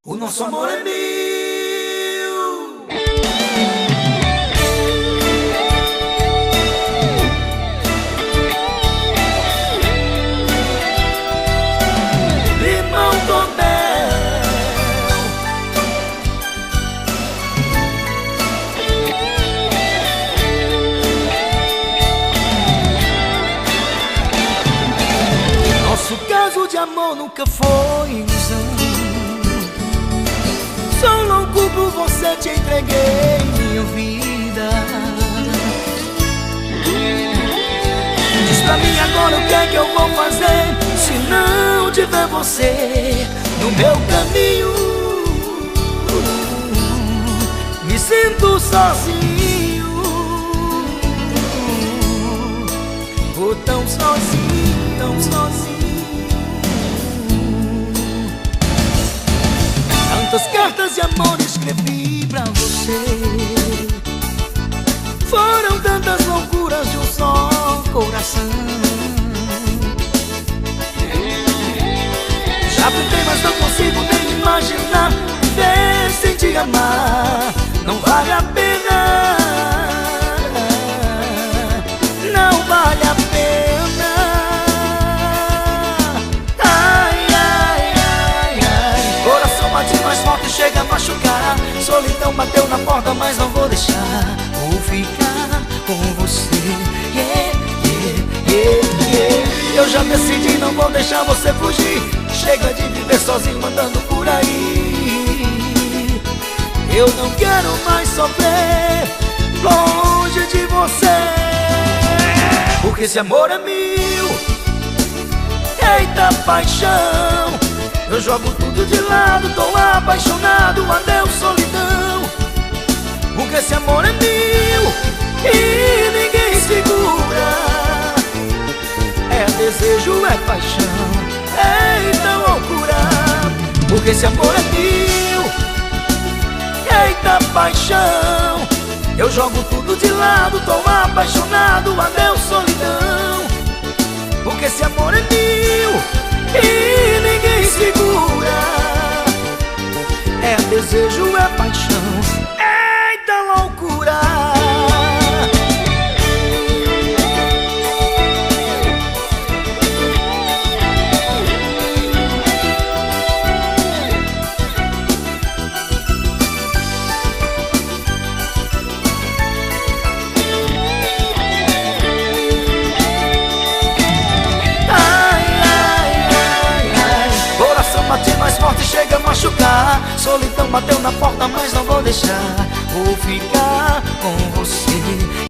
O nosso amor é mil. Limão com mel. Nosso caso de amor nunca foi ilusão. Sou louco por você, te entreguei minha vida. Diz pra mim agora o que é que eu vou fazer se não tiver você no meu caminho. Me sinto sozinho, vou tão sozinho, tão sozinho. Tantas cartas de amor escrevi pra você, foram tantas loucuras de um só coração. Já tentei, mas não consigo nem imaginar viver sem te amar. Não vale a pena, não vale a pena. Ai, ai, ai, ai. Coração bate mais forte, chega a machucar. Solidão bateu na porta, mas não vou deixar. Vou ficar com você, yeah, yeah, yeah, yeah. Eu já decidi, não vou deixar você fugir. Chega de viver sozinho andando por aí. Eu não quero mais sofrer longe de você, porque esse amor é mil. Eita paixão, eu jogo tudo de lado, tô apaixonado, adeus solidão. Porque esse amor é mil e ninguém segura. É desejo, é paixão, eita loucura. Porque esse amor é mil. Eita paixão, eu jogo tudo de lado, tô apaixonado, adeus solidão. Porque esse amor é mil e ninguém segura. É desejo, é paixão, eita loucura. Bate mais forte, chega a machucar. Solidão bateu na porta, mas não vou deixar. Vou ficar com você.